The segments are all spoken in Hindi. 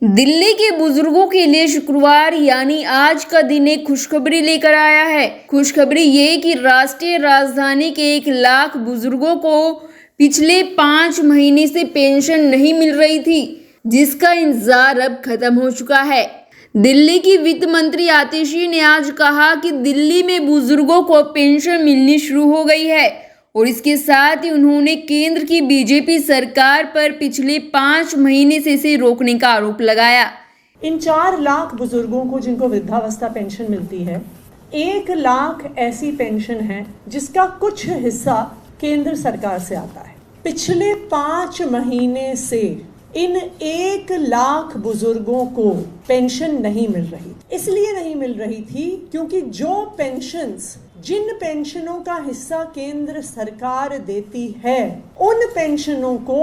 दिल्ली के बुजुर्गों के लिए शुक्रवार यानी आज का दिन एक खुशखबरी लेकर आया है। खुशखबरी ये कि राष्ट्रीय राजधानी के 1 लाख बुजुर्गों को पिछले 5 महीने से पेंशन नहीं मिल रही थी, जिसका इंतजार अब खत्म हो चुका है। दिल्ली की वित्त मंत्री आतिशी ने आज कहा कि दिल्ली में बुजुर्गों को पेंशन मिलनी शुरू हो गई है और इसके साथ ही उन्होंने केंद्र की बीजेपी सरकार पर पिछले 5 महीने से इसे रोकने का आरोप लगाया। इन 4 लाख बुजुर्गों को जिनको वृद्धावस्था पेंशन मिलती है, 1 लाख ऐसी पेंशन है जिसका कुछ हिस्सा केंद्र सरकार से आता है। पिछले 5 महीने से इन 1 लाख बुजुर्गों को पेंशन नहीं मिल रही। इसलिए नहीं मिल रही थी क्योंकि जिन पेंशनों का हिस्सा केंद्र सरकार देती है, उन पेंशनों को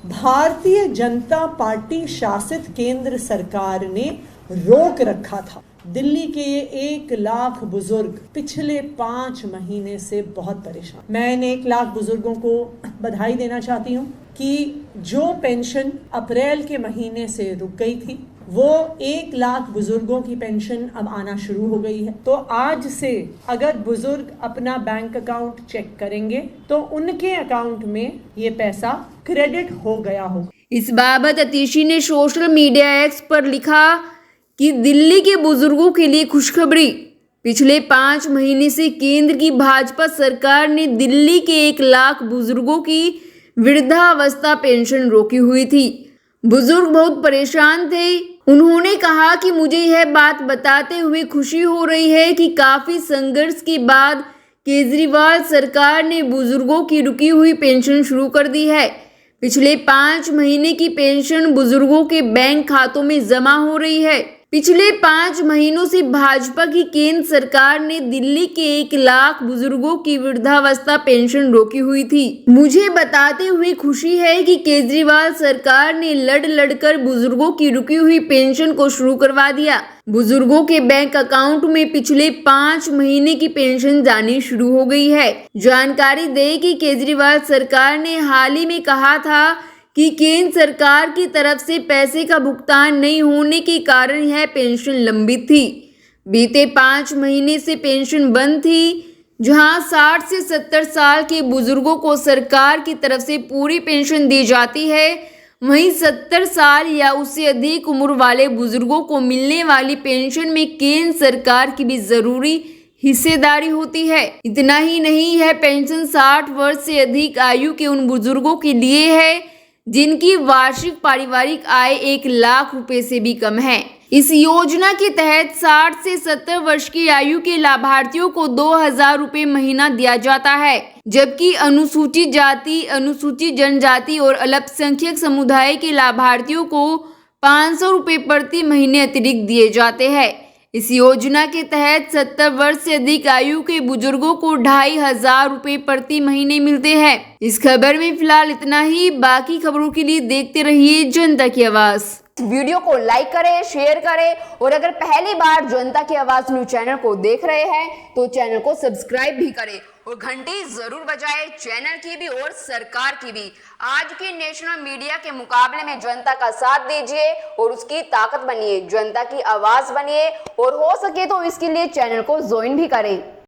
भारतीय जनता पार्टी शासित केंद्र सरकार ने रोक रखा था। दिल्ली के ये 1 लाख बुजुर्ग पिछले 5 महीने से बहुत परेशान। मैं इन 1 लाख बुजुर्गों को बधाई देना चाहती हूँ कि जो पेंशन अप्रैल के महीने से रुक गई थी, वो 1 लाख बुजुर्गों की पेंशन अब आना शुरू हो गई है। तो आज से अगर बुजुर्ग अपना बैंक अकाउंट चेक करेंगे तो उनके अकाउंट में ये पैसा क्रेडिट हो गया हो। इस बाबत आतिशी ने सोशल मीडिया एक्स पर लिखा कि दिल्ली के बुजुर्गों के लिए खुशखबरी। पिछले 5 महीने से केंद्र की भाजपा सरकार ने दिल्ली के 1 लाख बुजुर्गों की वृद्धावस्था पेंशन रोकी हुई थी। बुजुर्ग बहुत परेशान थे। उन्होंने कहा कि मुझे यह बात बताते हुए खुशी हो रही है कि काफी संघर्ष के बाद केजरीवाल सरकार ने बुजुर्गों की रुकी हुई पेंशन शुरू कर दी है। पिछले 5 महीने की पेंशन बुजुर्गों के बैंक खातों में जमा हो रही है। पिछले 5 महीनों से भाजपा की केंद्र सरकार ने दिल्ली के 1 लाख बुजुर्गों की वृद्धावस्था पेंशन रोकी हुई थी। मुझे बताते हुए खुशी है कि केजरीवाल सरकार ने लड़ बुजुर्गों की रुकी हुई पेंशन को शुरू करवा दिया। बुजुर्गों के बैंक अकाउंट में पिछले 5 महीने की पेंशन जानी शुरू हो गई है। जानकारी दें कि केजरीवाल सरकार ने हाल ही में कहा था कि केंद्र सरकार की तरफ से पैसे का भुगतान नहीं होने के कारण यह पेंशन लंबित थी। बीते 5 महीने से पेंशन बंद थी, जहां 60 से 70 साल के बुजुर्गों को सरकार की तरफ से पूरी पेंशन दी जाती है, वहीं 70 साल या उससे अधिक उम्र वाले बुजुर्गों को मिलने वाली पेंशन में केंद्र सरकार की भी जरूरी हिस्सेदारी होती है। इतना ही नहीं, यह पेंशन 60 वर्ष से अधिक आयु के उन बुजुर्गों के लिए है जिनकी वार्षिक पारिवारिक आय 1 लाख रुपए से भी कम है। इस योजना के तहत 60 से 70 वर्ष की आयु के लाभार्थियों को 2000 रुपए महीना दिया जाता है, जबकि अनुसूचित जाति, अनुसूचित जनजाति और अल्पसंख्यक समुदाय के लाभार्थियों को 500 रुपए प्रति महीने अतिरिक्त दिए जाते हैं। इस योजना के तहत 70 वर्ष से अधिक आयु के बुजुर्गों को 2500 रुपए प्रति महीने मिलते हैं। इस खबर में फिलहाल इतना ही। बाकी खबरों के लिए देखते रहिए जनता की आवाज। वीडियो को लाइक करें, शेयर करें और अगर पहली बार जनता की आवाज न्यूज चैनल को देख रहे हैं तो चैनल को सब्सक्राइब भी करें और घंटी जरूर बजाएं, चैनल की भी और सरकार की भी। आज की नेशनल मीडिया के मुकाबले में जनता का साथ दीजिए और उसकी ताकत बनिए, जनता की आवाज बनिए और हो सके तो इसके लिए चैनल को ज्वाइन भी करें।